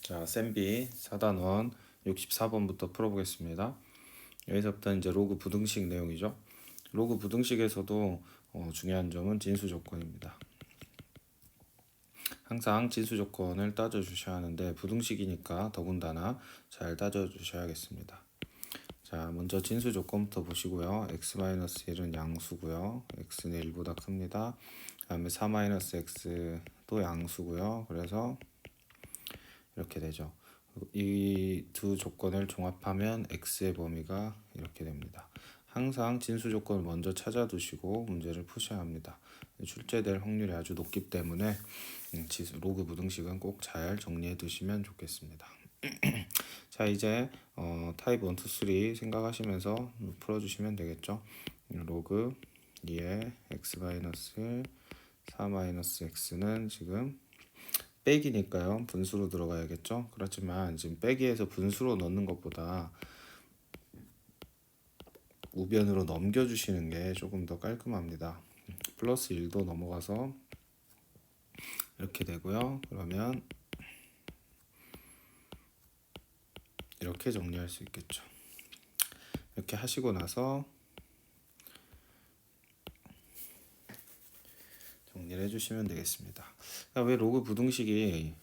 자, 쌤비 4단원 64번부터 풀어보겠습니다. 여기서부터 이제 로그 부등식 내용이죠. 로그 부등식에서도 중요한 점은 진수 조건입니다. 항상 진수 조건을 따져주셔야 하는데 부등식이니까 더군다나 잘 따져주셔야겠습니다. 자, 먼저 진수 조건부터 보시고요. x-1은 양수고요. x는 1보다 큽니다. 그 다음에 4-x도 양수고요. 그래서 이렇게 되죠. 이 두 조건을 종합하면 x의 범위가 이렇게 됩니다. 항상 진수 조건을 먼저 찾아두시고 문제를 푸셔야 합니다. 출제될 확률이 아주 높기 때문에 로그 부등식은 꼭 잘 정리해 두시면 좋겠습니다. 자, 이제 타입 1, 2, 3 생각하시면서 풀어주시면 되겠죠. 로그 2의 x-4-x는 지금 빼기니까요. 분수로 들어가야겠죠. 그렇지만 지금 빼기에서 분수로 넣는 것보다 우변으로 넘겨주시는 게 조금 더 깔끔합니다. 플러스 1도 넘어가서 이렇게 되고요. 그러면 이렇게 정리할 수 있겠죠. 이렇게 하시고 나서 정리를 해주시면 되겠습니다. 왜 로그 부등식이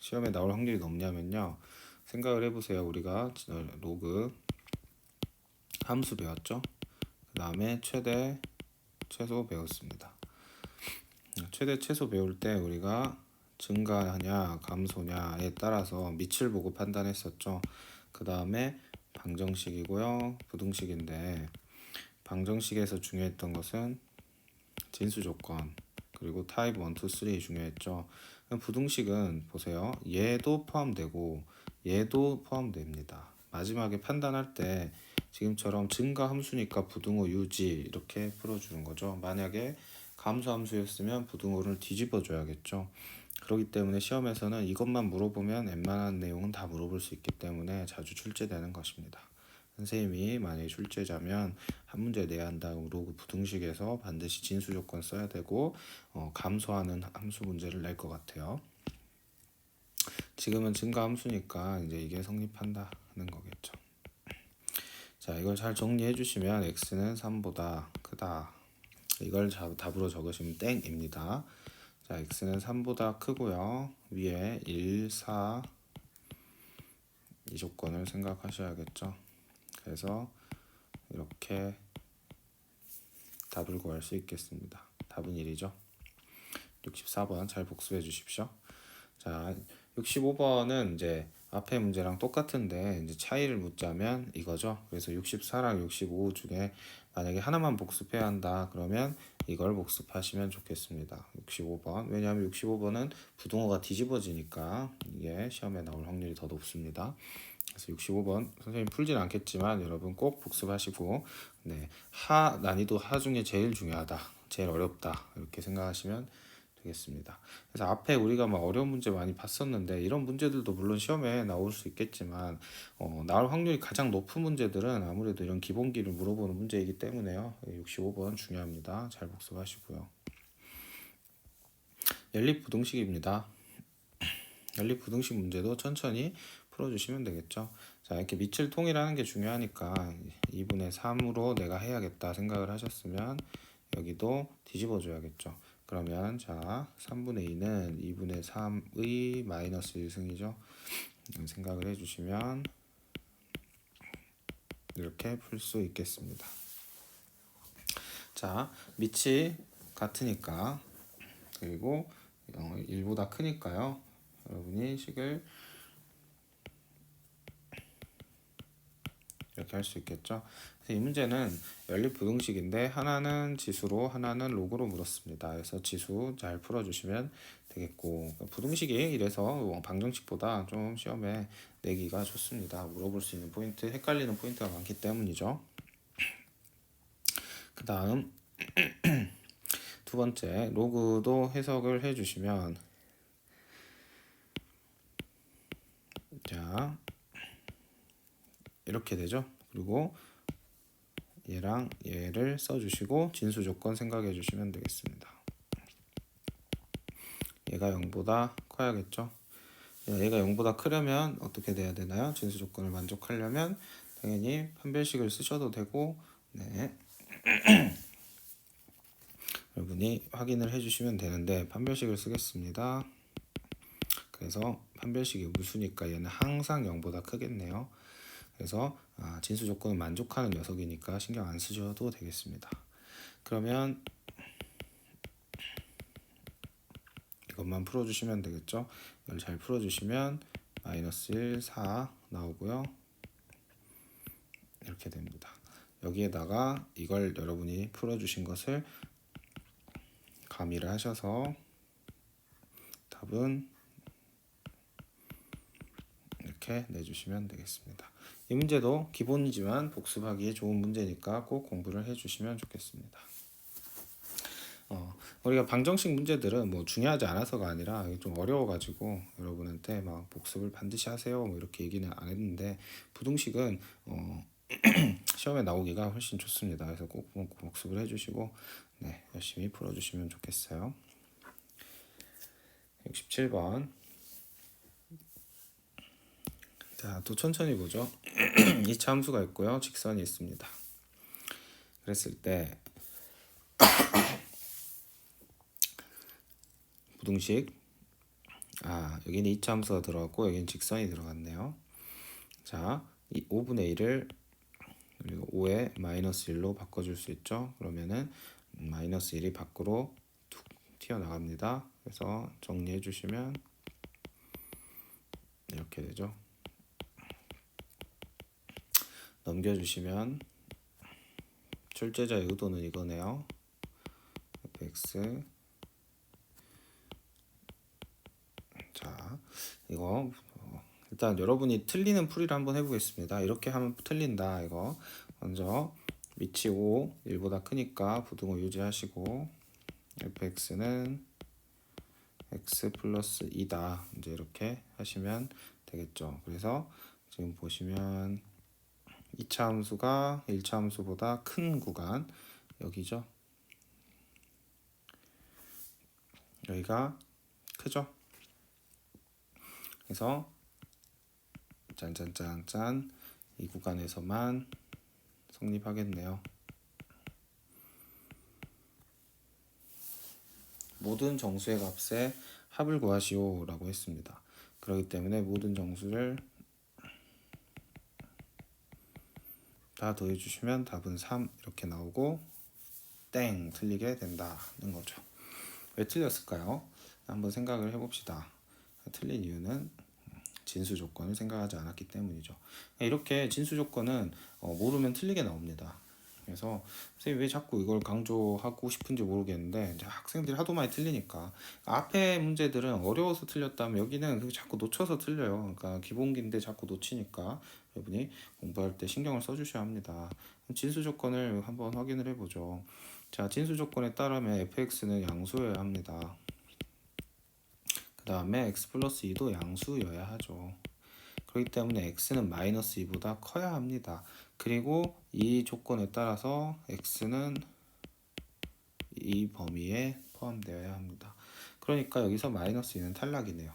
시험에 나올 확률이 높냐면요. 생각을 해보세요. 우리가 로그 함수 배웠죠. 그 다음에 최대, 최소 배웠습니다. 최대, 최소 배울 때 우리가 증가하냐 감소냐에 따라서 밑을 보고 판단했었죠. 그 다음에 방정식이고요. 부등식인데 방정식에서 중요했던 것은 진수 조건 그리고 타입 1, 2, 3 중요했죠. 부등식은 보세요. 얘도 포함되고 얘도 포함됩니다. 마지막에 판단할 때 지금처럼 증가 함수니까 부등호 유지 이렇게 풀어주는 거죠. 만약에 감소 함수였으면 부등호를 뒤집어 줘야겠죠. 그렇기 때문에 시험에서는 이것만 물어보면 웬만한 내용은 다 물어볼 수 있기 때문에 자주 출제되는 것입니다. 선생님이 만약에 출제자면 한 문제 내야 한다고 로그 부등식에서 반드시 진수 조건 써야 되고 감소하는 함수 문제를 낼 것 같아요. 지금은 증가 함수니까 이제 이게 성립한다는 거겠죠. 자, 이걸 잘 정리해 주시면 x는 3보다 크다. 이걸 답으로 적으시면 땡입니다. 자, x는 3보다 크고요. 위에 1, 4 이 조건을 생각하셔야겠죠. 그래서 이렇게 답을 구할 수 있겠습니다. 답은 1이죠. 64번 잘 복습해 주십시오. 자, 65번은 이제 앞에 문제랑 똑같은데 이제 차이를 묻자면 이거죠. 그래서 64랑 65 중에 만약에 하나만 복습해야 한다 그러면 이걸 복습하시면 좋겠습니다. 65번. 왜냐하면 65번은 부등호가 뒤집어지니까 이게 시험에 나올 확률이 더 높습니다. 그래서 65번 선생님 풀진 않겠지만 여러분 꼭 복습하시고 난이도 하 중에 제일 중요하다, 제일 어렵다 이렇게 생각하시면 되겠습니다. 그래서 앞에 우리가 막 어려운 문제 많이 봤었는데 이런 문제들도 물론 시험에 나올 수 있겠지만 나올 확률이 가장 높은 문제들은 아무래도 이런 기본기를 물어보는 문제이기 때문에요. 65번 중요합니다. 잘 복습하시고요. 연립부등식입니다. 연립부등식 문제도 천천히 풀어주시면 되겠죠. 자, 이렇게 밑을 통일하는 게 중요하니까 2분의 3으로 내가 해야겠다 생각을 하셨으면 여기도 뒤집어 줘야겠죠. 그러면 자 3분의 2는 2분의 3의 마이너스 1승이죠. 생각을 해주시면 이렇게 풀 수 있겠습니다. 자, 밑이 같으니까 그리고 1보다 크니까요. 여러분이 식을 이렇게 할 수 있겠죠. 그래서 이 문제는 연립부등식인데 하나는 지수로 하나는 로그로 물었습니다. 그래서 지수 잘 풀어주시면 되겠고 부등식이 이래서 방정식보다 좀 시험에 내기가 좋습니다. 물어볼 수 있는 포인트, 헷갈리는 포인트가 많기 때문이죠. 그 다음 두 번째 로그도 해석을 해주시면 자 이렇게 되죠. 그리고 얘랑 얘를 써주시고 진수 조건 생각해 주시면 되겠습니다. 얘가 0보다 커야겠죠. 얘가 0보다 크려면 어떻게 돼야 되나요? 진수 조건을 만족하려면 당연히 판별식을 쓰셔도 되고, 네. 여러분이 확인을 해주시면 되는데 판별식을 쓰겠습니다. 그래서 판별식이 무수니까 얘는 항상 0보다 크겠네요. 그래서 진수 조건을 만족하는 녀석이니까 신경 안 쓰셔도 되겠습니다. 그러면 이것만 풀어주시면 되겠죠. 이걸 잘 풀어주시면 마이너스 1, 4 나오고요. 이렇게 됩니다. 여기에다가 이걸 여러분이 풀어주신 것을 가미를 하셔서 답은 이렇게 내주시면 되겠습니다. 이 문제도 기본이지만 복습하기에 좋은 문제니까 꼭 공부를 해주시면 좋겠습니다. 우리가 방정식 문제들은 뭐 중요하지 않아서가 아니라 좀 어려워가지고 여러분한테 막 복습을 반드시 하세요 뭐 이렇게 얘기는 안 했는데 부등식은 시험에 나오기가 훨씬 좋습니다. 그래서 꼭 복습을 해주시고 네, 열심히 풀어주시면 좋겠어요. 67번. 자, 또 천천히 보죠. 이차 함수가 있고요. 직선이 있습니다. 그랬을 때 부등식 여기는 이차 함수가 들어갔고 여기는 직선이 들어갔네요. 자, 이 5분의 1을 그리고 5에 마이너스 1로 바꿔줄 수 있죠. 그러면은 마이너스 1이 밖으로 툭 튀어나갑니다. 그래서 정리해 주시면 이렇게 되죠. 넘겨주시면 출제자의 의도는 이거네요. fx 자 이거 일단 여러분이 틀리는 풀이를 한번 해보겠습니다. 이렇게 하면 틀린다. 이거 먼저 위치 5 1보다 크니까 부등호 유지하시고 fx는 x 플러스 2다. 이제 이렇게 하시면 되겠죠. 그래서 지금 보시면 2차 함수가 1차 함수보다 큰 구간 여기죠. 여기가 크죠. 그래서 짠짠짠짠 이 구간에서만 성립하겠네요. 모든 정수의 값에 합을 구하시오 라고 했습니다. 그렇기 때문에 모든 정수를 다 더해주시면 답은 3 이렇게 나오고 땡 틀리게 된다는 거죠. 왜 틀렸을까요? 한번 생각을 해봅시다. 틀린 이유는 진수 조건을 생각하지 않았기 때문이죠. 이렇게 진수 조건은 모르면 틀리게 나옵니다. 그래서 선생님 왜 자꾸 이걸 강조하고 싶은지 모르겠는데 이제 학생들이 하도 많이 틀리니까 앞에 문제들은 어려워서 틀렸다면 여기는 자꾸 놓쳐서 틀려요. 그러니까 기본기인데 자꾸 놓치니까 여러분이 공부할 때 신경을 써주셔야 합니다. 진수 조건을 한번 확인을 해보죠. 자, 진수 조건에 따르면 fx는 양수여야 합니다. 그 다음에 x 플러스 2도 양수여야 하죠. 그렇기 때문에 x는 마이너스 2보다 커야 합니다. 그리고 이 조건에 따라서 x는 이 범위에 포함되어야 합니다. 그러니까 여기서 마이너스 2는 탈락이네요.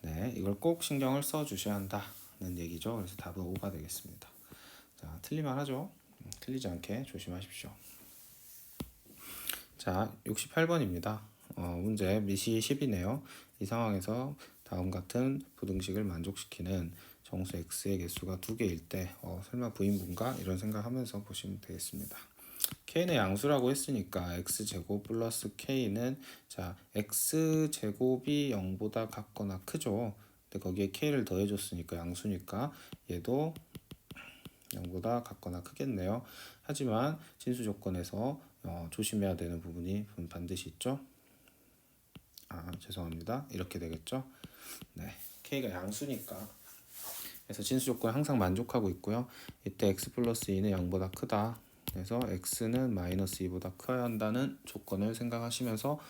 네, 이걸 꼭 신경을 써 주셔야 한다는 얘기죠. 그래서 답은 5가 되겠습니다. 자, 틀리면 하죠. 틀리지 않게 조심하십시오. 자, 68번입니다. 문제 미시 10이네요. 이 상황에서 다음 같은 부등식을 만족시키는 정수 x의 개수가 2개일 때 설마 부인분가? 이런 생각하면서 보시면 되겠습니다. k는 양수라고 했으니까 x제곱 플러스 k는 자 x제곱이 0보다 같거나 크죠. 근데 거기에 k를 더해줬으니까 양수니까 얘도 0보다 같거나 크겠네요. 하지만 진수 조건에서 조심해야 되는 부분이 반드시 있죠. 죄송합니다. 이렇게 되겠죠. 네, k가 양수니까. 그래서 진수 조건 항상 만족하고 있고요. 이때 x 플러스 2는 0보다 크다. 그래서 x는 마이너스 2보다 커야 한다는 조건을 생각하시면서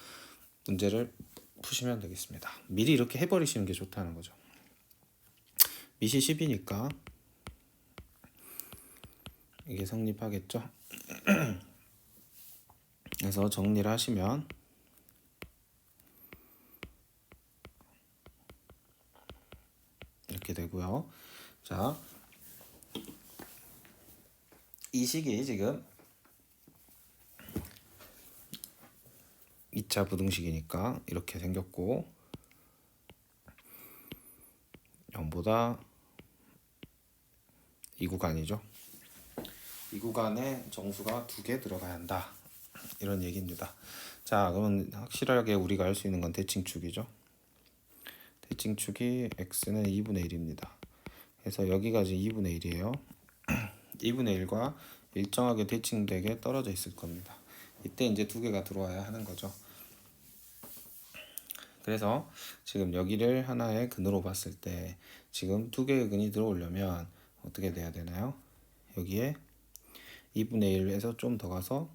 문제를 푸시면 되겠습니다. 미리 이렇게 해버리시는 게 좋다는 거죠. 미시 10이니까 이게 성립하겠죠. 그래서 정리를 하시면 이렇게 되고요. 자, 이 식이 지금 2차 부등식이니까 이렇게 생겼고 0보다 이 구간이죠. 이 구간에 정수가 2개 들어가야 한다. 이런 얘기입니다. 자, 그러면 확실하게 우리가 알 수 있는 건 대칭축이죠. 대칭축이 x는 2분의 1입니다. 그래서 여기가 지금 2분의 1이에요. 2분의 1과 일정하게 대칭되게 떨어져 있을 겁니다. 이때 이제 2개가 들어와야 하는 거죠. 그래서 지금 여기를 하나의 근으로 봤을 때 지금 2개의 근이 들어오려면 어떻게 돼야 되나요? 여기에 2분의 1에서 좀 더 가서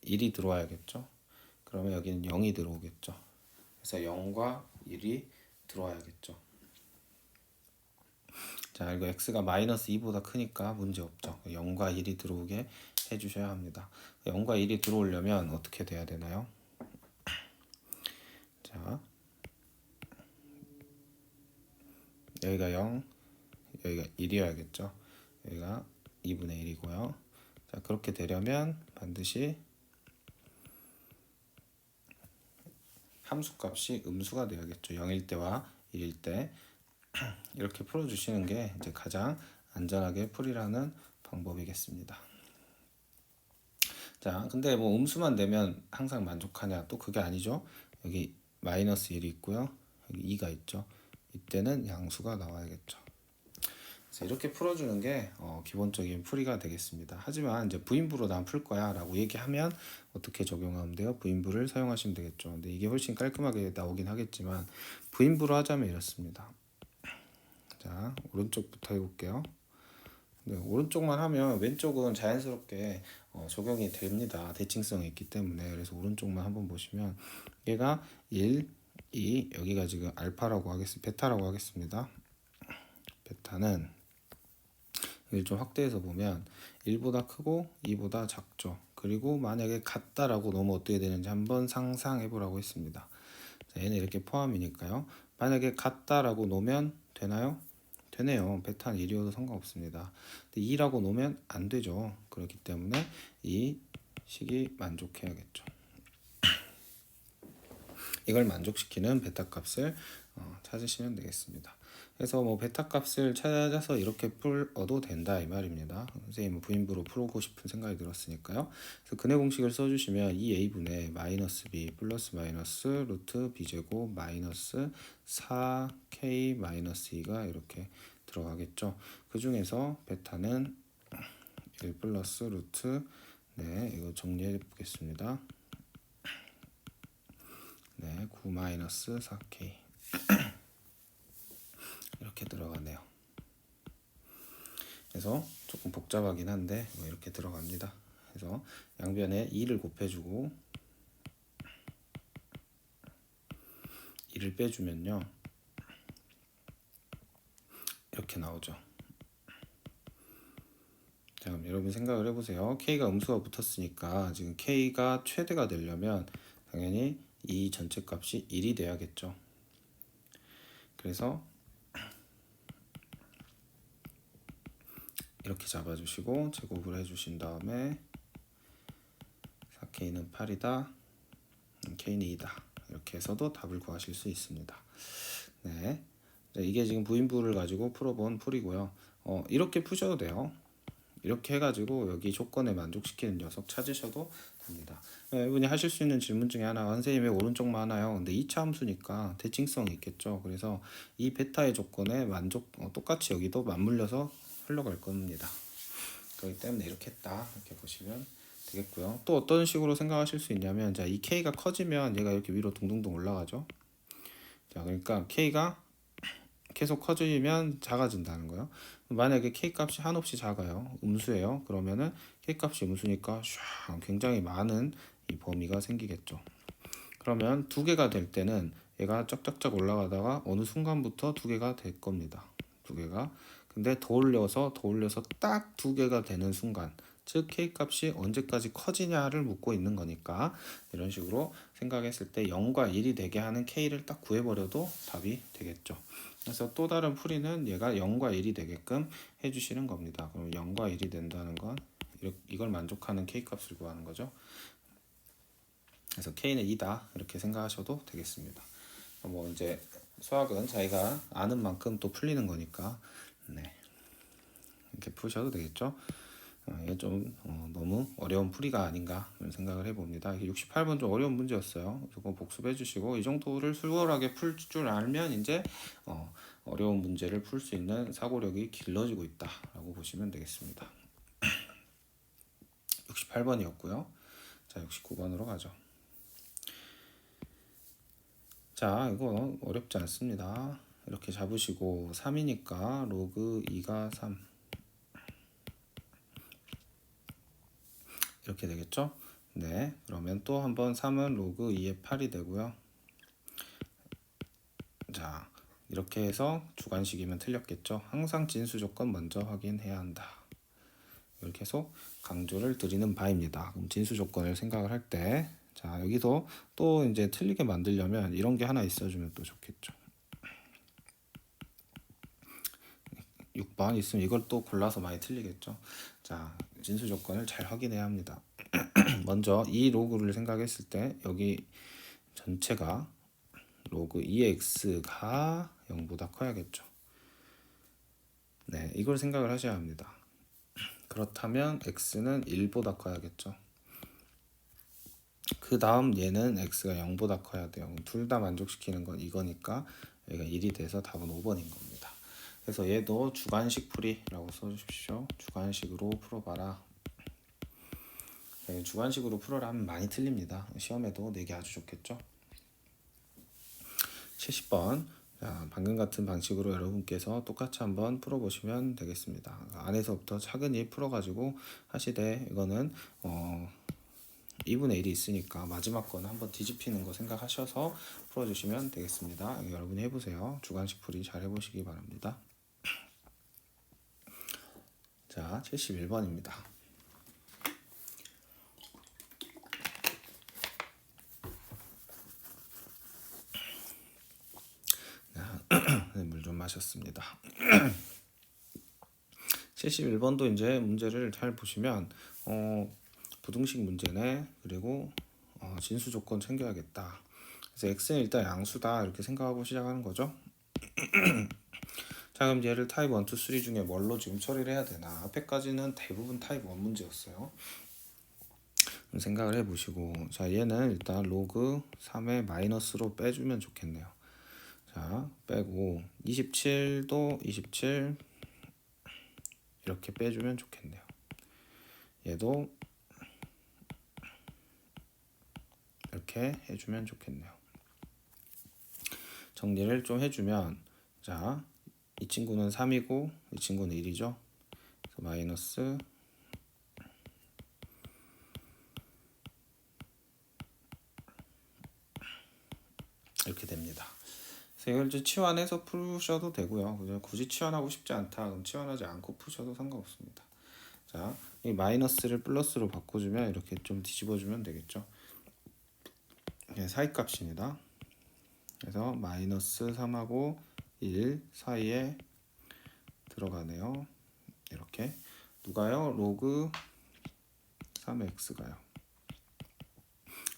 1이 들어와야겠죠. 그러면 여기는 0이 들어오겠죠. 그래서 0과 1이 들어와야겠죠. 자, 이거 x가 마이너스 2보다 크니까 문제 없죠. 0과 1이 들어오게 해주셔야 합니다. 0과 1이 들어오려면 어떻게 돼야 되나요? 자, 여기가 0, 여기가 1이어야겠죠. 여기가 2분의 1이고요. 자, 그렇게 되려면 반드시 함수값이 음수가 되어야겠죠. 0일 때와 1일 때 이렇게 풀어주시는 게 이제 가장 안전하게 풀이라는 방법이겠습니다. 자, 근데 뭐 음수만 되면 항상 만족하냐? 또 그게 아니죠. 여기 마이너스 1이 있고요. 여기 2가 있죠. 이때는 양수가 나와야겠죠. 그래서 이렇게 풀어주는 게 기본적인 풀이가 되겠습니다. 하지만 이제 부인부로 난 풀 거야 라고 얘기하면 어떻게 적용하면 돼요? 부인부를 사용하시면 되겠죠. 근데 이게 훨씬 깔끔하게 나오긴 하겠지만 부인부로 하자면 이렇습니다. 자, 오른쪽부터 해볼게요. 네, 오른쪽만 하면 왼쪽은 자연스럽게 적용이 됩니다. 대칭성이 있기 때문에. 그래서 오른쪽만 한번 보시면 얘가 1, 2, 여기가 지금 알파라고 하겠습니다. 베타라고 하겠습니다. 베타는 여기 좀 확대해서 보면 1보다 크고 2보다 작죠. 그리고 만약에 같다라고 놓으면 어떻게 되는지 한번 상상해 보라고 했습니다. 자, 얘는 이렇게 포함이니까요. 만약에 같다라고 놓으면 되나요? 되네요. 베타는 1이어도 상관없습니다. 근데 2라고 놓으면 안 되죠. 그렇기 때문에 이 식이 만족해야겠죠. 이걸 만족시키는 베타 값을 찾으시면 되겠습니다. 그래서 뭐 베타 값을 찾아서 이렇게 풀어도 된다 이 말입니다. 선생님은 부인부로 풀고 싶은 생각이 들었으니까요. 그래서 근해 공식을 써주시면 2a분의 마이너스 b 플러스 마이너스 루트 b제곱 마이너스 4k 마이너스 2가 이렇게 들어가겠죠. 그 중에서 베타는 1 플러스 루트 네 이거 정리해 보겠습니다. 네, 9 마이너스 4k 이렇게 들어가네요. 그래서 조금 복잡하긴 한데 뭐 이렇게 들어갑니다. 그래서 양변에 2를 곱해주고 2를 빼주면요 이렇게 나오죠. 자, 그럼 여러분 생각을 해보세요. k가 음수가 붙었으니까 지금 k가 최대가 되려면 당연히 이 전체 값이 1이 돼야겠죠. 그래서 이렇게 잡아주시고 제곱을 해주신 다음에 4k는 8이다 k는 2다 이렇게 해서도 답을 구하실 수 있습니다. 네, 이게 지금 부인부를 가지고 풀어본 풀이고요. 이렇게 푸셔도 돼요. 이렇게 해가지고 여기 조건에 만족시키는 녀석 찾으셔도 됩니다. 이분이 하실 수 있는 질문 중에 하나, 선생님 왜 오른쪽만 하나요? 근데 2차 함수니까 대칭성이 있겠죠. 그래서 이 베타의 조건에 똑같이 여기도 맞물려서 흘러갈 겁니다. 그렇기 때문에 이렇게 했다 이렇게 보시면 되겠고요. 또 어떤 식으로 생각하실 수 있냐면, 자, 이 k가 커지면 얘가 이렇게 위로 둥둥둥 올라가죠. 자, 그러니까 k가 계속 커지면 작아진다는 거예요. 만약에 k 값이 한없이 작아요. 음수예요. 그러면은 k 값이 음수니까 굉장히 많은 이 범위가 생기겠죠. 그러면 2개가 될 때는 얘가 쫙쫙쫙 올라가다가 어느 순간부터 2개가 될 겁니다. 2개가. 근데 더 올려서 딱 2개가 되는 순간, 즉 K값이 언제까지 커지냐를 묻고 있는 거니까 이런 식으로 생각했을 때 0과 1이 되게 하는 K를 딱 구해버려도 답이 되겠죠. 그래서 또 다른 풀이는 얘가 0과 1이 되게끔 해주시는 겁니다. 그럼 0과 1이 된다는 건 이걸 만족하는 K값을 구하는 거죠. 그래서 K는 2다 이렇게 생각하셔도 되겠습니다. 뭐 이제 수학은 자기가 아는 만큼 또 풀리는 거니까 네. 이렇게 푸셔도 되겠죠. 이게 좀 너무 어려운 풀이가 아닌가 생각을 해봅니다. 68번 좀 어려운 문제였어요. 이거 복습해 주시고 이 정도를 수월하게 풀 줄 알면 이제 어려운 문제를 풀 수 있는 사고력이 길러지고 있다라고 보시면 되겠습니다. 68번이었고요. 자, 69번으로 가죠. 자, 이거 어렵지 않습니다. 이렇게 잡으시고 3이니까 로그 2가 3 이렇게 되겠죠? 네, 그러면 또 한번 3은 로그 2의 8이 되고요. 자, 이렇게 해서 주관식이면 틀렸겠죠? 항상 진수 조건 먼저 확인해야 한다. 이걸 계속 강조를 드리는 바입니다. 그럼 진수 조건을 생각을 할 때, 자, 여기서 또 이제 틀리게 만들려면 이런 게 하나 있어주면 또 좋겠죠. 6번 있으면 이걸 또 골라서 많이 틀리겠죠. 자, 진수 조건을 잘 확인해야 합니다. 먼저 이 로그를 생각했을 때 여기 전체가 로그 2x가 0보다 커야겠죠. 네, 이걸 생각을 하셔야 합니다. 그렇다면 x는 1보다 커야겠죠. 그 다음 얘는 x가 0보다 커야 돼요. 둘 다 만족시키는 건 이거니까 여기가 1이 돼서 답은 5번인 겁니다. 그래서 얘도 주관식 풀이라고 써주십시오. 주관식으로 풀어봐라. 네, 주관식으로 풀어라 하면 많이 틀립니다. 시험에도 내기 아주 좋겠죠. 70번. 자, 방금 같은 방식으로 여러분께서 똑같이 한번 풀어보시면 되겠습니다. 안에서부터 차근히 풀어가지고 하시되 이거는 2분의 1이 있으니까 마지막 거는 한번 뒤집히는 거 생각하셔서 풀어주시면 되겠습니다. 여러분이 해보세요. 주관식 풀이 잘 해보시기 바랍니다. 자, 71번입니다. 물 좀 마셨습니다. 71번도 이제 문제를 잘 보시면 부등식 문제네. 그리고 진수 조건 챙겨야겠다. 그래서 x는 일단 양수다 이렇게 생각하고 시작하는 거죠. 자, 그럼 얘를 타입 1, 2, 3 중에 뭘로 지금 처리를 해야 되나? 앞에까지는 대부분 타입 1 문제였어요. 생각을 해보시고, 자, 얘는 일단 로그 3의 마이너스로 빼주면 좋겠네요. 자, 빼고 27도 27 이렇게 빼주면 좋겠네요. 얘도 이렇게 해주면 좋겠네요. 정리를 좀 해주면, 자, 이 친구는 3이고 이 친구는 1이죠. 그래서 마이너스 이렇게 됩니다. 그래서 이걸 이제 치환해서 푸셔도 되고요. 그냥 굳이 치환하고 싶지 않다. 그럼 치환하지 않고 푸셔도 상관없습니다. 자, 이 마이너스를 플러스로 바꿔주면 이렇게 좀 뒤집어주면 되겠죠. 이게 사이값입니다. 그래서 마이너스 3하고 1 사이에 들어가네요. 이렇게 누가요? 로그 3x가요.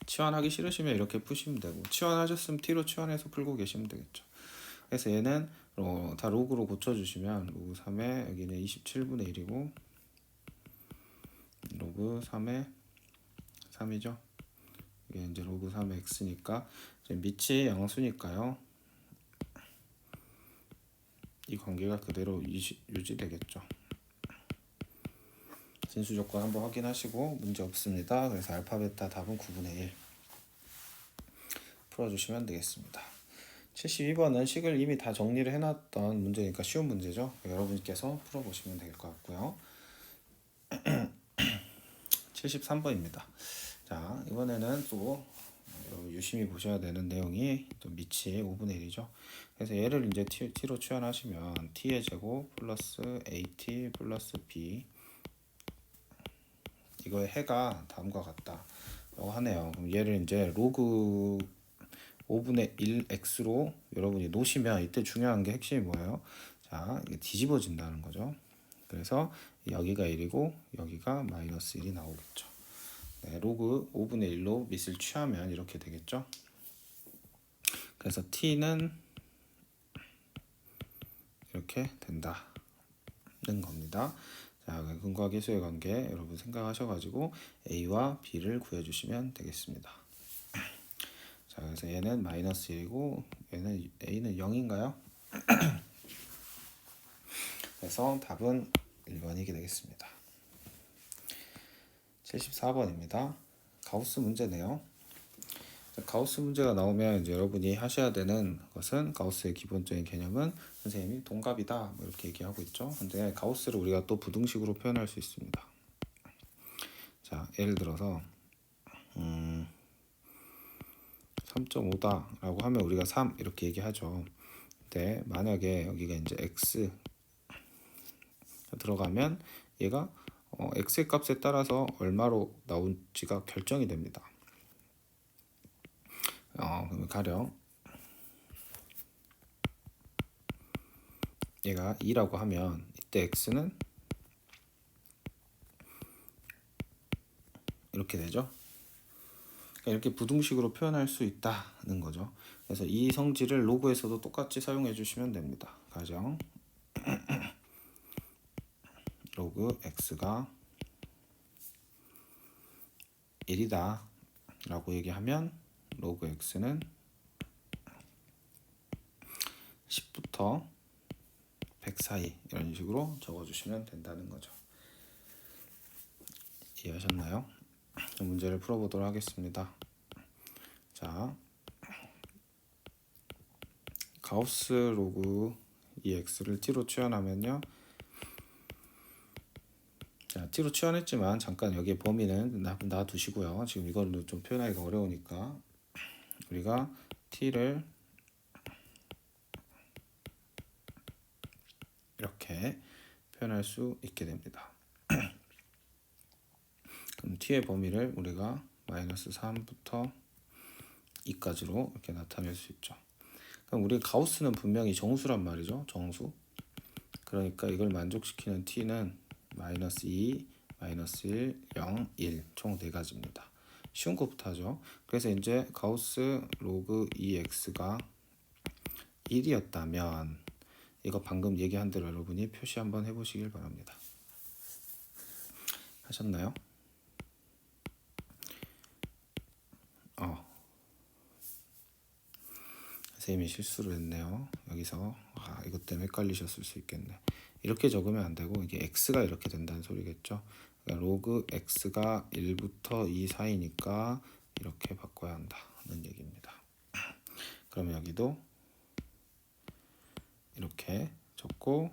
치환하기 싫으시면 이렇게 푸시면 되고 치환하셨으면 t로 치환해서 풀고 계시면 되겠죠. 그래서 얘는 다 로그로 고쳐주시면 로그 3에 여기는 27분의 1이고 로그 3에 3이죠. 이게 이제 로그 3의 x니까 이제 밑이 양수니까요. 이 관계가 그대로 유지되겠죠. 진수 조건 한번 확인하시고 문제 없습니다. 그래서 알파 베타 답은 9분의 1 풀어주시면 되겠습니다. 72번은 식을 이미 다 정리를 해놨던 문제니까 쉬운 문제죠. 여러분께서 풀어보시면 될 것 같고요. 73번입니다. 자, 이번에는 또 유심히 보셔야 되는 내용이 또 밑이 5분의 1이죠. 그래서 얘를 이제 t로 치환하시면 t의 제곱 플러스 at 플러스 b 이거의 해가 다음과 같다라고 하네요. 그럼 얘를 이제 로그 5분의 1x로 여러분이 놓으시면 이때 중요한 게 핵심이 뭐예요? 자, 이게 뒤집어진다는 거죠. 그래서 여기가 1이고 여기가 마이너스 1이 나오겠죠. 네, 로그 5분의 1로 밑을 취하면 이렇게 되겠죠. 그래서 t는 이렇게 된다는 겁니다. 자, 근과 계수의 관계 여러분 생각하셔가지고 a와 b를 구해주시면 되겠습니다. 자, 그래서 얘는 마이너스 1이고 얘는 a는 0인가요? 그래서 답은 1번이 되겠습니다. 74번입니다. 가우스 문제네요. 가우스 문제가 나오면 이제 여러분이 하셔야 되는 것은 가우스의 기본적인 개념은 선생님이 동갑이다 뭐 이렇게 얘기하고 있죠. 근데 가우스를 우리가 또 부등식으로 표현할 수 있습니다. 자, 예를 들어서 3.5다 라고 하면 우리가 3 이렇게 얘기하죠. 근데 만약에 여기가 이제 x 들어가면 얘가 x의 값에 따라서 얼마로 나올지가 결정이 됩니다. 그러면 가령 얘가 2라고 하면 이때 x는 이렇게 되죠. 그러니까 이렇게 부등식으로 표현할 수 있다는 거죠. 그래서 이 성질을 로그에서도 똑같이 사용해 주시면 됩니다. 가령 로그 x가 1이다 라고 얘기하면 로그 x는 10부터 100 사이 이런 식으로 적어주시면 된다는 거죠. 이해하셨나요? 문제를 풀어보도록 하겠습니다. 자, 가우스 로그 이 x를 t로 치환하면요. 자, t로 치환했지만 잠깐 여기에 범위는 놔두시고요. 지금 이거는 좀 표현하기가 어려우니까 우리가 t를 이렇게 표현할 수 있게 됩니다. 그럼 t의 범위를 우리가 마이너스 3부터 2까지로 이렇게 나타낼 수 있죠. 그럼 우리 가우스는 분명히 정수란 말이죠. 정수. 그러니까 이걸 만족시키는 t는 마이너스 2, 마이너스 1, 0, 1 총 4가지입니다. 쉬운 것부터 하죠. 그래서 이제 가우스 로그 2x가 1이었다면 이거 방금 얘기한 대로 여러분이 표시 한번 해보시길 바랍니다. 하셨나요? 선생님이 실수를 했네요. 여기서 이것 때문에 헷갈리셨을 수 있겠네. 이렇게 적으면 안 되고 이게 x가 이렇게 된다는 소리겠죠. 그러니까 로그 x가 1부터 2 사이니까 이렇게 바꿔야 한다는 얘기입니다. 그러면 여기도 이렇게 적고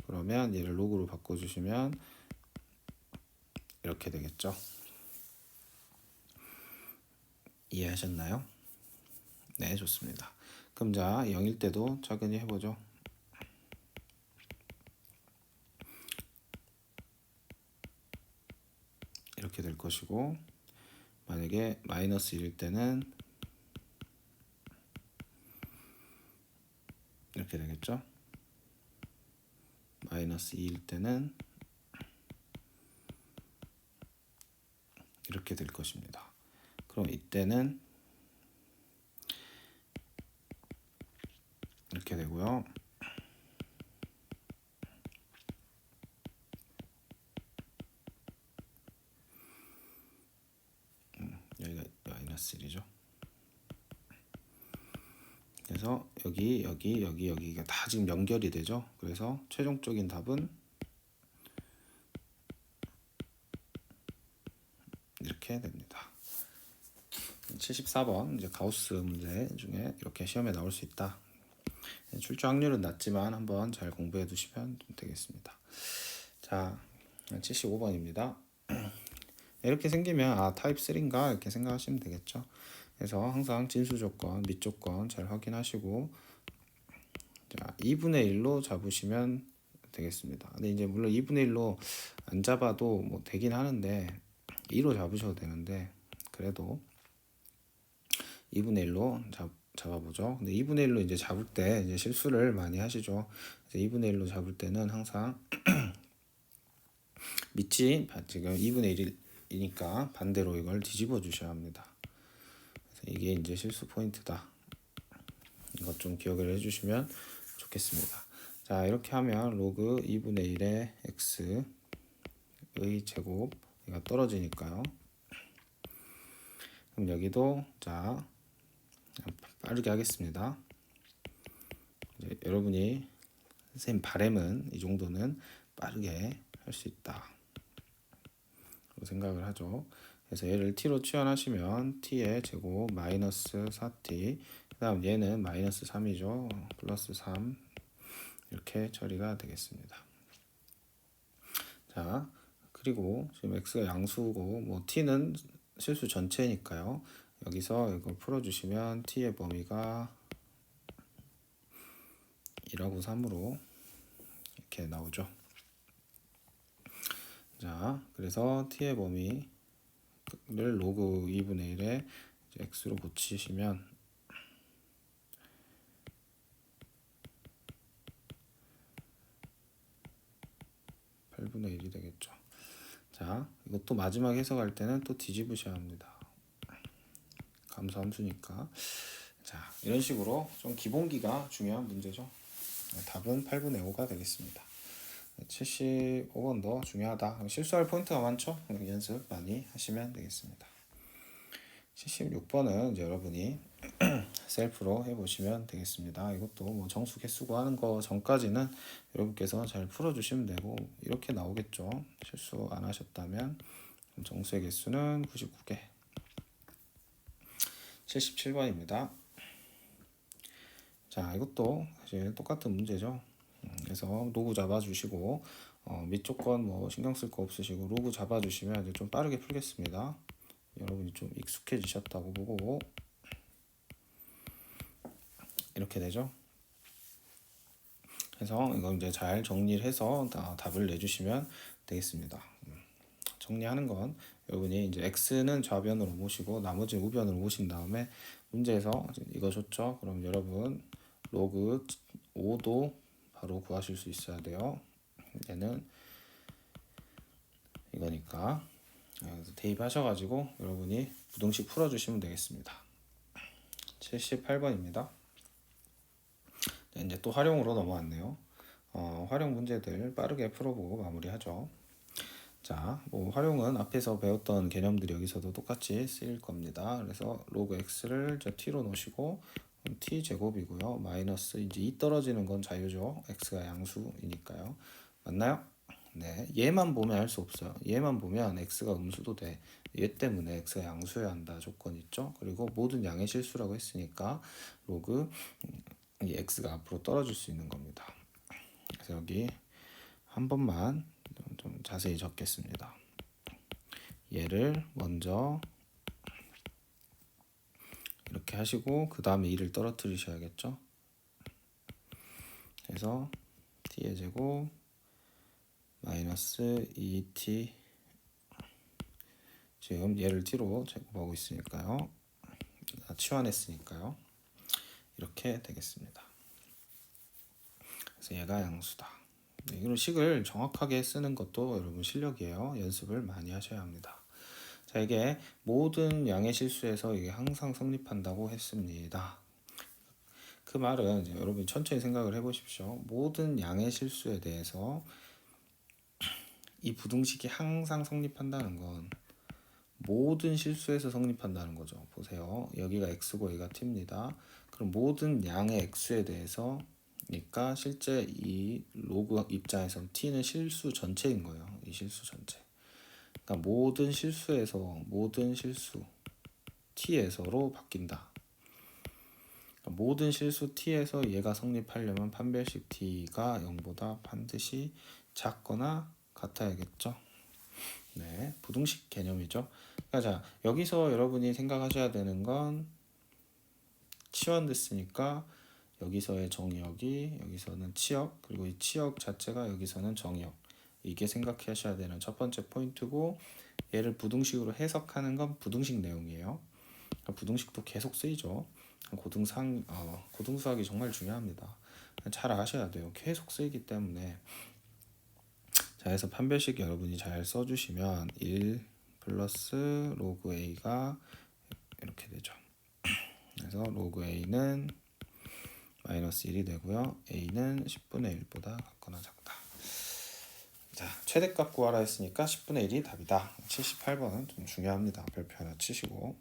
그러면 얘를 로그로 바꿔주시면 이렇게 되겠죠. 이해하셨나요? 네, 좋습니다. 그럼 자, 0일 때도 차근히 해보죠. 이렇게 될 것이고 만약에 마이너스 1일 때는 이렇게 되겠죠. 마이너스 2일 때는 이렇게 될 것입니다. 그럼 이때는 이렇게 되고요. 여기가 마이너스 1이죠. 그래서 여기가 다 지금 연결이 되죠. 그래서 최종적인 답은 이렇게 됩니다. 74번 이제 가우스 문제 중에 이렇게 시험에 나올 수 있다. 출제 확률은 낮지만 한번 잘 공부해 두시면 되겠습니다. 자, 75번입니다. 이렇게 생기면 타입 3인가 이렇게 생각하시면 되겠죠. 그래서 항상 진수 조건, 밑 조건 잘 확인하시고 자, 2분의 1로 잡으시면 되겠습니다. 근데 이제 물론 2분의 1로 안 잡아도 뭐 되긴 하는데 2로 잡으셔도 되는데 그래도 2분의 1로 잡아보죠. 근데 2분의 1로 이제 잡을 때 이제 실수를 많이 하시죠. 그래서 2분의 1로 잡을 때는 항상 밑이 지금 2분의 1이니까 반대로 이걸 뒤집어 주셔야 합니다. 그래서 이게 이제 실수 포인트다. 이것 좀 기억을 해주시면 좋겠습니다. 자, 이렇게 하면 로그 2분의 1의 x의 제곱 이가 떨어지니까요. 그럼 여기도 자 빠르게 하겠습니다. 이제 여러분이 선생님 바램은 이 정도는 빠르게 할 수 있다 생각을 하죠. 그래서 얘를 t로 치환하시면 t의 제곱 마이너스 4t 그 다음 얘는 마이너스 3이죠. 플러스 3 이렇게 처리가 되겠습니다. 자, 그리고 지금 x가 양수고 뭐 t는 실수 전체니까요. 여기서 이걸 풀어주시면 t의 범위가 1하고 3으로 이렇게 나오죠. 자, 그래서 t의 범위를 로그 2분의 1에 x로 고치시면 (8분의 1이) 되겠죠. 자, 이것도 마지막 해석할 때는 또 뒤집으셔야 합니다. 감소함수니까. 자, 이런 식으로 좀 기본기가 중요한 문제죠. 답은 8분의 5가 되겠습니다. 75번도 중요하다. 실수할 포인트가 많죠? 연습 많이 하시면 되겠습니다. 76번은 이제 여러분이 셀프로 해보시면 되겠습니다. 이것도 뭐 정수 개수고 하는 거 전까지는 여러분께서 잘 풀어주시면 되고 이렇게 나오겠죠. 실수 안 하셨다면 정수의 개수는 99개. 77번입니다. 자, 이것도 사실 똑같은 문제죠. 그래서 로그 잡아주시고 밑조건 뭐 신경 쓸 거 없으시고 로그 잡아주시면 이제 좀 빠르게 풀겠습니다. 여러분이 좀 익숙해지셨다고 보고 이렇게 되죠. 그래서 이건 이제 잘 정리를 해서 답을 내주시면 되겠습니다. 정리하는 건 여러분이 이제 x는 좌변으로 모시고 나머지는 우변으로 모신 다음에 문제에서 이거 줬죠. 그럼 여러분 로그 5도 바로 구하실 수 있어야 돼요. 얘는 이거니까 대입하셔가지고 여러분이 부등식 풀어주시면 되겠습니다. 78번입니다. 네, 이제 또 활용으로 넘어왔네요. 활용 문제들 빠르게 풀어보고 마무리하죠. 자, 뭐 활용은 앞에서 배웠던 개념들이 여기서도 똑같이 쓰일 겁니다. 그래서 로그 x를 t로 놓으시고 t 제곱이고요. 마이너스 이제 2 떨어지는 건 자유죠. x가 양수이니까요. 맞나요? 네, 얘만 보면 알 수 없어요. 얘만 보면 x가 음수도 돼. 얘 때문에 x가 양수여야 한다 조건 있죠. 그리고 모든 양의 실수라고 했으니까 로그 이 x가 앞으로 떨어질 수 있는 겁니다. 그래서 여기 한 번만 좀 자세히 적겠습니다. 얘를 먼저 이렇게 하시고 그 다음에 2를 떨어뜨리셔야겠죠. 그래서 t의 제곱 마이너스 2t 지금 얘를 t로 제곱하고 있으니까요. 치환했으니까요. 이렇게 되겠습니다. 그래서 얘가 양수다. 이런 식을 정확하게 쓰는 것도 여러분 실력이에요. 연습을 많이 하셔야 합니다. 자, 이게 모든 양의 실수에서 이게 항상 성립한다고 했습니다. 그 말은 이제 여러분 천천히 생각을 해보십시오. 모든 양의 실수에 대해서 이 부등식이 항상 성립한다는 건 모든 실수에서 성립한다는 거죠. 보세요. 여기가 x고 여기가 t입니다. 그럼 모든 양의 x에 대해서 그러니까 실제 이 로그 입장에서 t는 실수 전체인 거예요. 이 실수 전체. 그러니까 모든 실수 t에서로 바뀐다. 그러니까 모든 실수 t에서 얘가 성립하려면 판별식 t가 0보다 반드시 작거나 같아야겠죠. 네, 부등식 개념이죠. 그러니까 자, 여기서 여러분이 생각하셔야 되는 건 치환됐으니까 여기서의 정의역이 여기서는 치역 그리고 이 치역 자체가 여기서는 정의역 이게 생각하셔야 되는 첫 번째 포인트고, 얘를 부등식으로 해석하는 건 부등식 내용이에요. 부등식도 계속 쓰이죠. 고등수학이 정말 중요합니다. 잘 아셔야 돼요. 계속 쓰이기 때문에. 자, 그래서 판별식 여러분이 잘 써주시면 1 플러스 로그 a가 이렇게 되죠. 그래서 로그 a는 마이너스 1이 되고요. a는 10분의 1보다 같거나 작다. 자, 최대값 구하라 했으니까 10분의 1이 답이다. 78번은 좀 중요합니다. 별표 하나 치시고,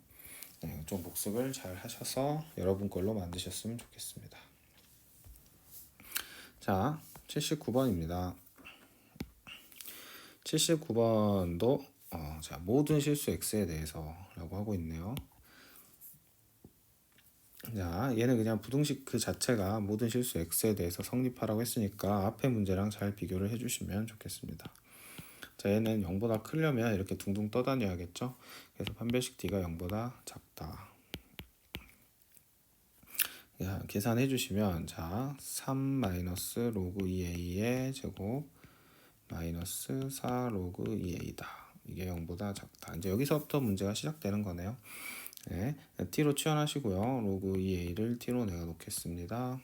네, 좀 복습을 잘 하셔서 여러분 걸로 만드셨으면 좋겠습니다. 자, 79번입니다. 79번도 자, 모든 실수 x에 대해서 라고 하고 있네요. 자, 얘는 그냥 부등식 그 자체가 모든 실수 x에 대해서 성립하라고 했으니까 앞에 문제랑 잘 비교를 해주시면 좋겠습니다. 자, 얘는 0보다 크려면 이렇게 둥둥 떠다녀야겠죠. 그래서 판별식 d가 0보다 작다. 자, 계산해 주시면, 자, 3 마이너스 로그 2a의 제곱 마이너스 4 로그 2a다. 이게 0보다 작다. 이제 여기서부터 문제가 시작되는 거네요. 네, t로 치환하시고요. 로그 2a를 t로 내가 놓겠습니다.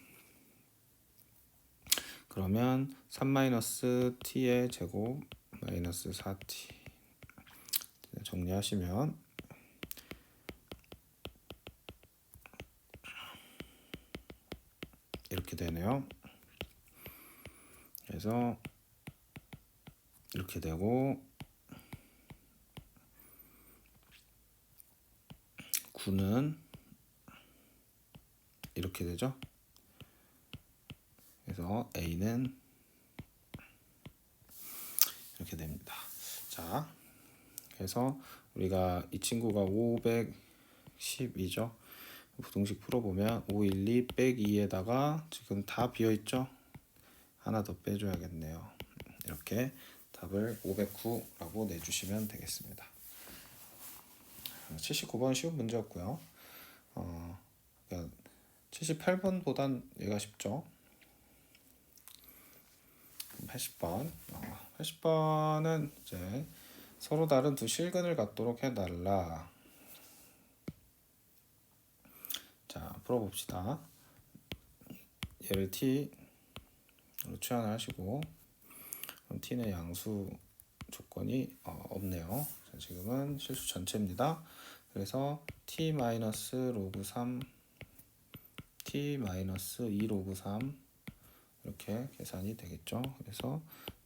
그러면 3 마이너스 t의 제곱 마이너스 4t 정리하시면 이렇게 되네요. 그래서 이렇게 되고 9는 이렇게 되죠. 그래서 a는 이렇게 됩니다. 자, 그래서 우리가 이 친구가 512죠. 부등식 풀어보면 512 빼기 2에다가 지금 다 비어있죠. 하나 더 빼줘야겠네요. 이렇게 답을 509라고 내주시면 되겠습니다. 79번 쉬운 문제였고요. 78번보단 얘가 쉽죠. 80번. 80번은 이제 서로 다른 두 실근을 갖도록 해달라. 자, 풀어봅시다. 얘를 t로 취환을 하시고, 그럼 t는 양수 조건이 없네요. 자, 지금은 실수 전체입니다. 그래서 t 마이너스 로그 3, t 마이너스 2 로그 3 이렇게 계산이 되겠죠. 그래서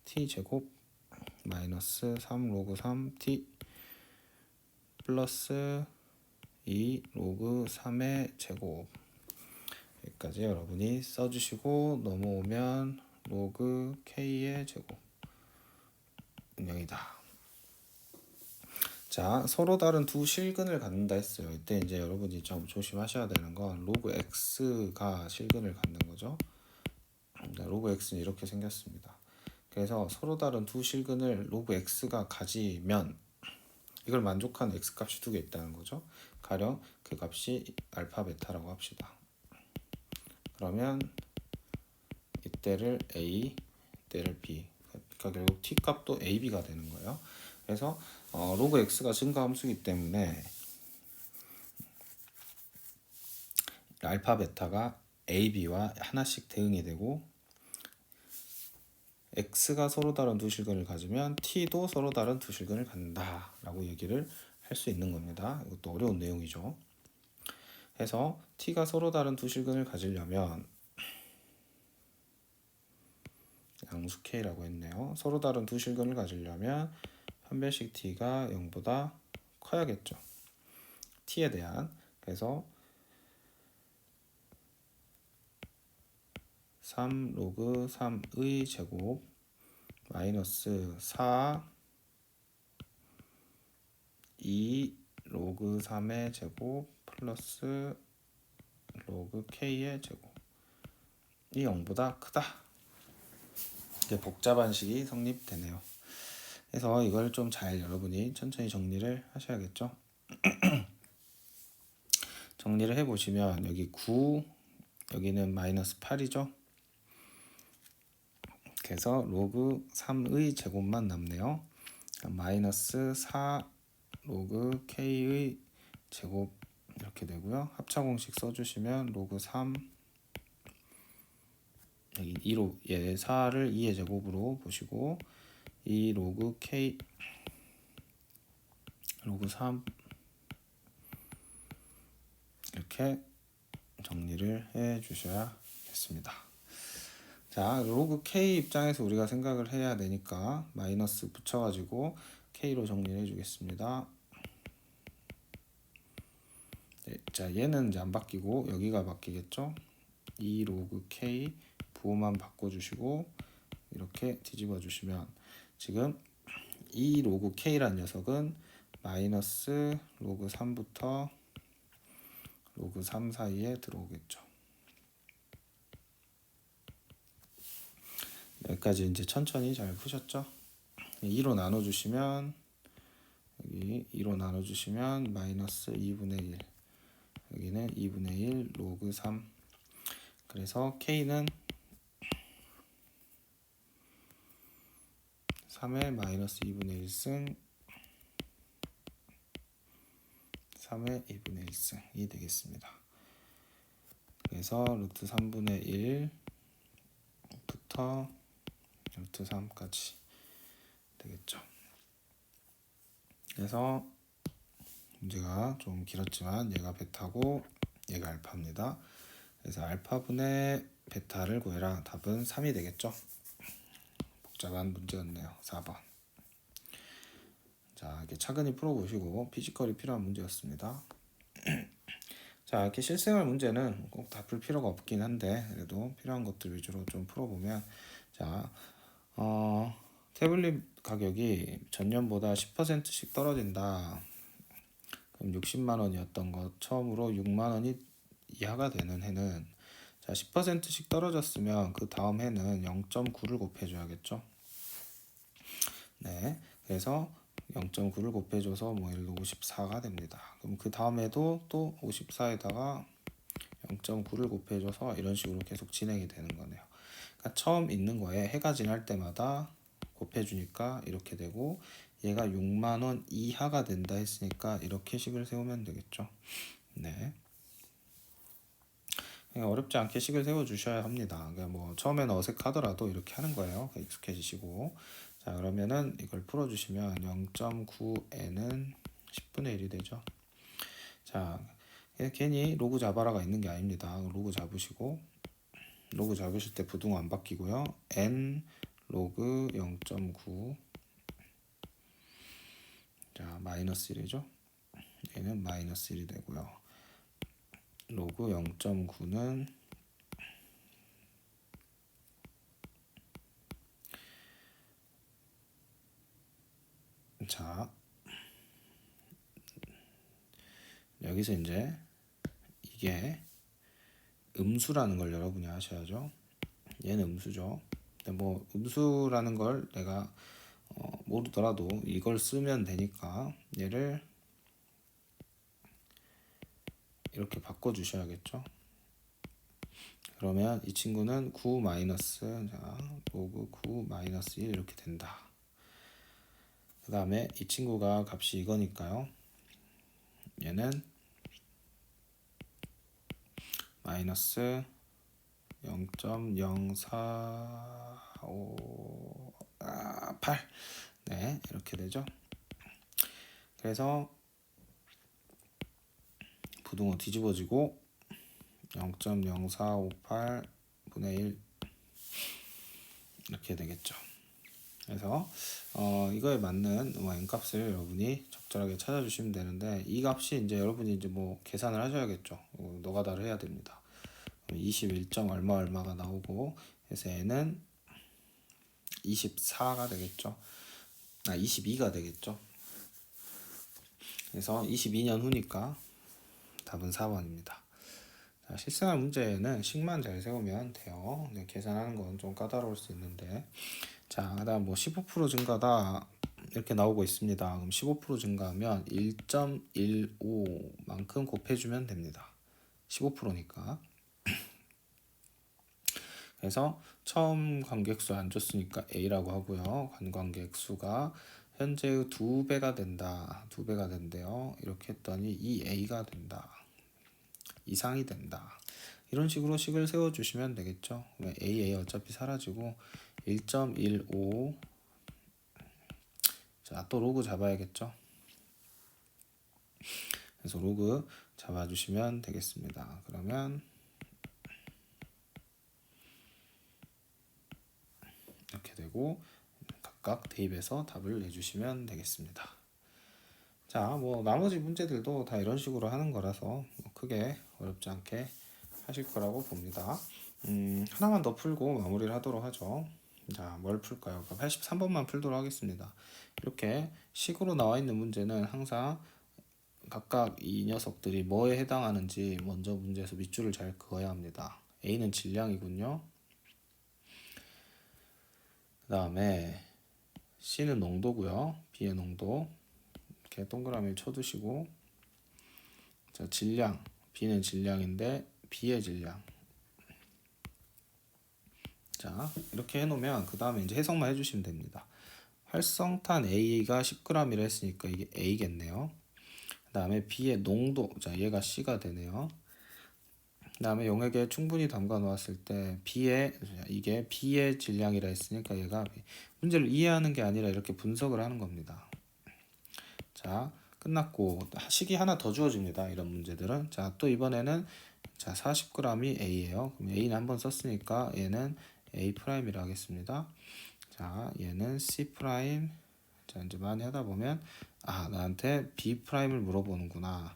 t 제곱 마이너스 3 로그 3 t 플러스 2 로그 3의 제곱, 여기까지 여러분이 써주시고 넘어오면 로그 k의 제곱 0이다. 자, 서로 다른 두 실근을 갖는다 했어요. 이때 이제 여러분이 좀 조심하셔야 되는 건 로그 x가 실근을 갖는 거죠. 로그 x는 이렇게 생겼습니다. 그래서 서로 다른 두 실근을 로그 x가 가지면 이걸 만족하는 x 값이 두 개 있다는 거죠. 가령 그 값이 알파 베타라고 합시다. 그러면 이때를 a, 이때를 b, 그러니까 결국 t 값도 ab가 되는 거예요. 그래서 로그 x가 증가함수이기 때문에 알파 베타가 ab와 하나씩 대응이 되고, x가 서로 다른 두 실근을 가지면 t도 서로 다른 두 실근을 갖는다 라고 얘기를 할 수 있는 겁니다. 이것도 어려운 내용이죠. 해서 t가 서로 다른 두 실근을 가지려면 양수 k라고 했네요. 서로 다른 두 실근을 가지려면 판별식 t가 0보다 커야겠죠. t에 대한. 그래서 3 로그 3의 제곱 마이너스 4 2 로그 3의 제곱 플러스 로그 k의 제곱 이 0보다 크다. 이제 복잡한식이 성립되네요. 그래서 이걸 좀 잘 여러분이 천천히 정리를 하셔야겠죠. 정리를 해보시면 여기 9, 여기는 마이너스 8이죠. 그래서 로그 3의 제곱만 남네요. 마이너스 4 로그 k의 제곱 이렇게 되고요. 합차 공식 써주시면 로그 3 여기 2로 4를 2의 제곱으로 보시고 2 로그 k 로그 3 이렇게 정리를 해 주셔야겠습니다. 자, 로그 k 입장에서 우리가 생각을 해야 되니까 마이너스 붙여가지고 k로 정리해 주겠습니다. 네, 자, 얘는 이제 안 바뀌고 여기가 바뀌겠죠. 2 로그 k 부호만 바꿔주시고 이렇게 뒤집어 주시면 지금 2 로그 k란 녀석은 마이너스 로그 3부터 로그 3 사이에 들어오겠죠. 여기까지 이제 천천히 잘 푸셨죠? 2로 나눠주시면 여기 2로 나눠주시면 마이너스 2분의 1 여기는 2분의 1 로그 3 그래서 k는 3의 마이너스 2분의 1승 3의 2분의 1승이 되겠습니다. 그래서 루트 3분의 1부터 루트 3까지 되겠죠. 그래서 문제가 좀 길었지만 얘가 베타고 얘가 알파입니다. 그래서 알파분의 베타를 구해라. 답은 3이 되겠죠. 복잡한 문제였네요. 4번. 자, 이렇게 차근히 풀어보시고 피지컬이 필요한 문제였습니다. 자, 이렇게 실생활 문제는 꼭 다 풀 필요가 없긴 한데 그래도 필요한 것들 위주로 좀 풀어보면 자, 태블릿 가격이 전년보다 10%씩 떨어진다. 그럼 60만 원이었던 것 처음으로 6만 원이 이하가 되는 해는 자 10%씩 떨어졌으면 그 다음 해는 0.9를 곱해줘야겠죠. 네, 그래서 0.9를 곱해줘서 뭐 예를 들어 54가 됩니다. 그럼 그 다음에도 또 54에다가 0.9를 곱해줘서 이런 식으로 계속 진행이 되는 거네요. 그러니까 처음 있는 거에 해가 지날 때마다 곱해주니까 이렇게 되고 얘가 6만 원 이하가 된다 했으니까 이렇게 식을 세우면 되겠죠. 네. 어렵지 않게 식을 세워 주셔야 합니다. 그러니까 뭐 처음에는 어색하더라도 이렇게 하는 거예요. 익숙해지시고 자 그러면은 이걸 풀어주시면 0.9n은 10분의 1이 되죠. 자 괜히 로그 잡아라가 있는 게 아닙니다. 로그 잡으시고 로그 잡으실 때 부등호 안 바뀌고요. n 로그 0.9 자 마이너스 1이죠. 얘는 마이너스 1이 되고요. 로그 0.9는 자 여기서 이제 이게 음수라는 걸 여러분이 아셔야죠. 얘는 음수죠. 근데 뭐 음수라는 걸 내가 모르더라도 이걸 쓰면 되니까 얘를 이렇게 바꿔 주셔야겠죠. 그러면 이 친구는 9 마이너스 자 로그 9 마이너스 1 이렇게 된다. 그 다음에 이 친구가 값이 이거니까요. 얘는 마이너스 0.0458 네 이렇게 되죠. 그래서 부등호 뒤집어지고 0.0458 분의 1 이렇게 되겠죠. 그래서 이거에 맞는 n값을 여러분이 적절하게 찾아주시면 되는데 이 값이 이제 여러분이 이제 뭐 계산을 하셔야겠죠. 노가다를 해야 됩니다. 21. 얼마 얼마가 나오고 그래서 n은 24가 되겠죠. 22가 되겠죠. 그래서 22년 후니까 답은 4번입니다. 자, 실생활 문제는 식만 잘 세우면 돼요. 계산하는 건 좀 까다로울 수 있는데 자, 그다음 뭐 15% 증가다 이렇게 나오고 있습니다. 그럼 15% 증가하면 1.15만큼 곱해주면 됩니다. 15%니까. 그래서 처음 관객수 안 줬으니까 A라고 하고요. 관광객 수가 현재의 2배가 된다. 2배가 된대요. 이렇게 했더니 2A가 된다. 이상이 된다. 이런 식으로 식을 세워주시면 되겠죠. A 어차피 사라지고 1.15. 자, 또 로그 잡아야겠죠. 그래서 로그 잡아주시면 되겠습니다. 그러면 이렇게 되고 각각 대입해서 답을 내주시면 되겠습니다. 자, 뭐 나머지 문제들도 다 이런 식으로 하는 거라서 뭐 크게 어렵지 않게 하실 거라고 봅니다. 하나만 더 풀고 마무리를 하도록 하죠. 자, 뭘 풀까요? 83번만 풀도록 하겠습니다. 이렇게 식으로 나와 있는 문제는 항상 각각 이 녀석들이 뭐에 해당하는지 먼저 문제에서 밑줄을 잘 그어야 합니다. A는 질량이군요. 그 다음에 C는 농도고요. B의 농도 이렇게 동그라미 쳐두시고, 자, 질량 B는 질량인데 B의 질량. 자, 이렇게 해놓으면 그 다음에 이제 해석만 해주시면 됩니다. 활성탄 A가 10g이라 했으니까 이게 A겠네요. 그 다음에 B의 농도, 자, 얘가 C가 되네요. 그 다음에 용액에 충분히 담가 놓았을 때 이게 B의 질량이라 했으니까 얘가 문제를 이해하는 게 아니라 이렇게 분석을 하는 겁니다. 자, 끝났고 식이 하나 더 주어집니다. 이런 문제들은. 자, 또 이번에는 자 40g이 A예요. 그럼 A는 한번 썼으니까 얘는 A'이라 하겠습니다. 자, 얘는 C'. 자, 이제 많이 하다 보면 나한테 B'을 물어보는구나.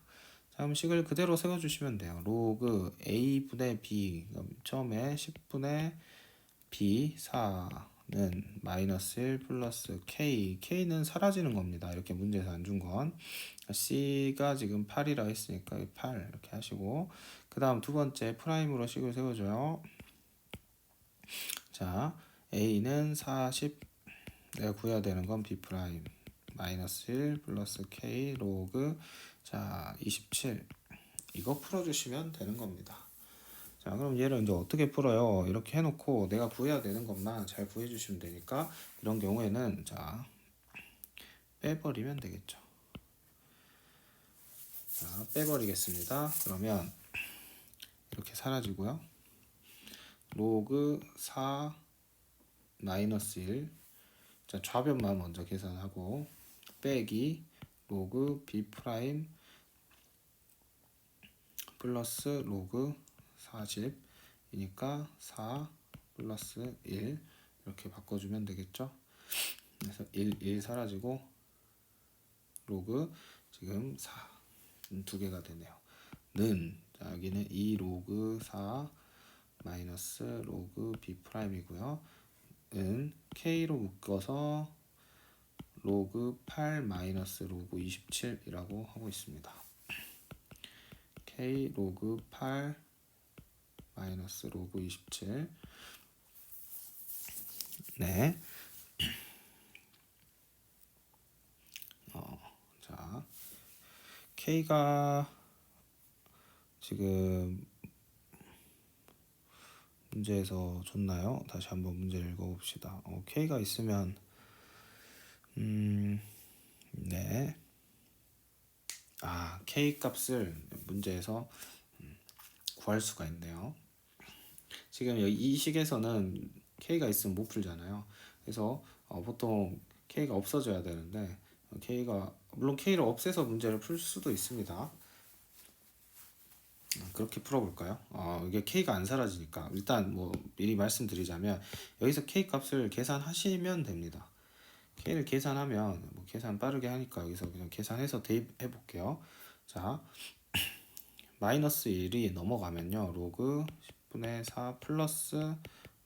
자, 그럼 식을 그대로 세워주시면 돼요. 로그 A분의 B, 처음에 10분의 B 4는 마이너스 1 플러스 K는 사라지는 겁니다. 이렇게 문제에서 안 준 건. C가 지금 8이라 했으니까 8 이렇게 하시고, 그 다음 두 번째 프라임으로 식을 세워줘요. 자, A는 40, 내가 구해야 되는 건 B 프라임 마이너스 1 플러스 K 로그, 자, 27. 이거 풀어주시면 되는 겁니다. 자, 그럼 얘를 이제 어떻게 풀어요? 이렇게 해놓고 내가 구해야 되는 것만 잘 구해주시면 되니까, 이런 경우에는 자, 빼버리면 되겠죠. 자, 빼버리겠습니다. 그러면 이렇게 사라지고요. 로그 4 마이너스 1. 자, 좌변만 먼저 계산하고 빼기 로그 B 프라임 플러스 로그 40이니까 4 플러스 1 이렇게 바꿔주면 되겠죠. 그래서 1 사라지고 로그 지금 4 두 개가 되네요. 자, 여기는 2 로그 4 마이너스 로그 B 프라임이고요. K로 묶어서 로그 8 마이너스 로그 27이라고 하고 있습니다. K 로그 8 마이너스 로그 27. 네. 자, K가 지금 문제에서 줬나요? 다시 한번 문제를 읽어봅시다. K가 있으면 네. K 값을 문제에서 구할 수가 있네요. 지금 이 식에서는 K가 있으면 못 풀잖아요. 그래서 보통 K가 없어져야 되는데, 물론 K를 없애서 문제를 풀 수도 있습니다. 그렇게 풀어볼까요? 이게 K가 안 사라지니까 일단 뭐 미리 말씀드리자면, 여기서 K 값을 계산하시면 됩니다. K를 계산하면 뭐 계산 빠르게 하니까 여기서 그냥 계산해서 대입해 볼게요. 자, 마이너스 1이 넘어가면요, 로그 10분의 4 플러스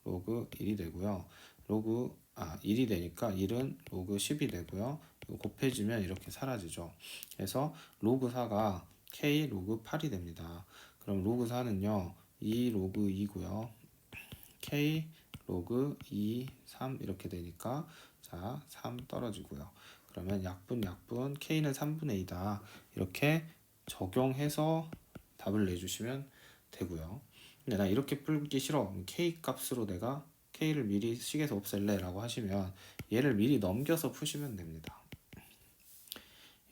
로그 1이 되고요. 로그 1이 되니까 1은 로그 10이 되고요. 이거 곱해지면 이렇게 사라지죠. 그래서 로그 4가 K 로그 8이 됩니다. 그럼 로그 4는요 2 로그 2고요. K 로그 2, 3 이렇게 되니까 자 3 떨어지고요. 그러면 약분 K는 3분의 2다. 이렇게 적용해서 답을 내주시면 되고요. 근데 나 이렇게 풀기 싫어. k 값으로 내가 k를 미리 식에서 없앨래 라고 하시면 얘를 미리 넘겨서 푸시면 됩니다.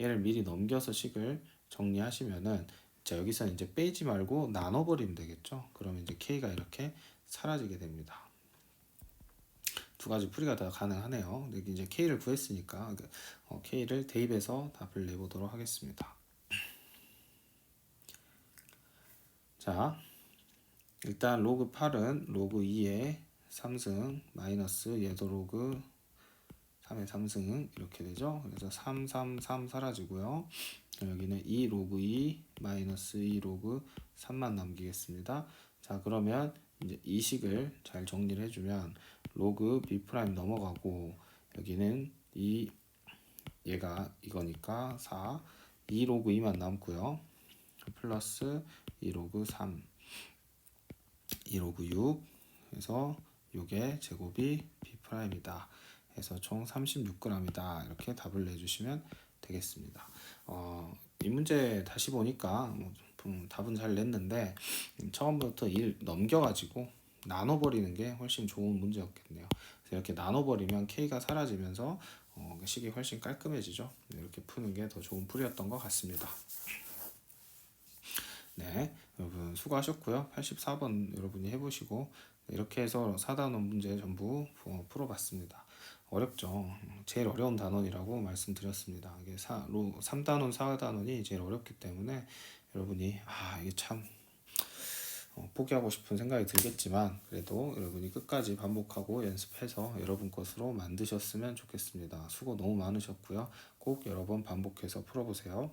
얘를 미리 넘겨서 식을 정리하시면은 자 여기서 이제 빼지 말고 나눠버리면 되겠죠. 그러면 이제 k가 이렇게 사라지게 됩니다. 두 가지 풀이가 다 가능하네요. 근데 이제 k를 구했으니까 k를 대입해서 답을 내보도록 하겠습니다. 자, 일단 로그 8은 로그 2의 3승 마이너스 얘도 로그 3의 3승 이렇게 되죠. 그래서 3, 3, 3 사라지고요. 여기는 2 로그 2 마이너스 2 로그 3만 남기겠습니다. 자, 그러면 이제 이 식을 잘 정리를 해주면 로그 b 프라임 넘어가고 여기는 얘가 이거니까 4 2 로그 2만 남고요. 플러스 2 로그 3 2 로그 6 그래서 6의 제곱이 b 프라임이다. 해서 총 36g이다. 이렇게 답을 내주시면 되겠습니다. 이 문제 다시 보니까 답은 잘 냈는데 처음부터 1 넘겨가지고 나눠버리는 게 훨씬 좋은 문제였겠네요. 그래서 이렇게 나눠버리면 k가 사라지면서 식이 훨씬 깔끔해지죠. 이렇게 푸는 게 더 좋은 풀이였던 것 같습니다. 네, 여러분 수고하셨고요. 84번 여러분이 해보시고 이렇게 해서 4단원 문제 전부 풀어봤습니다. 어렵죠. 제일 어려운 단원이라고 말씀드렸습니다. 이게 3단원, 4단원이 제일 어렵기 때문에 여러분이 이게 참 포기하고 싶은 생각이 들겠지만 그래도 여러분이 끝까지 반복하고 연습해서 여러분 것으로 만드셨으면 좋겠습니다. 수고 너무 많으셨고요. 꼭 여러 번 반복해서 풀어보세요.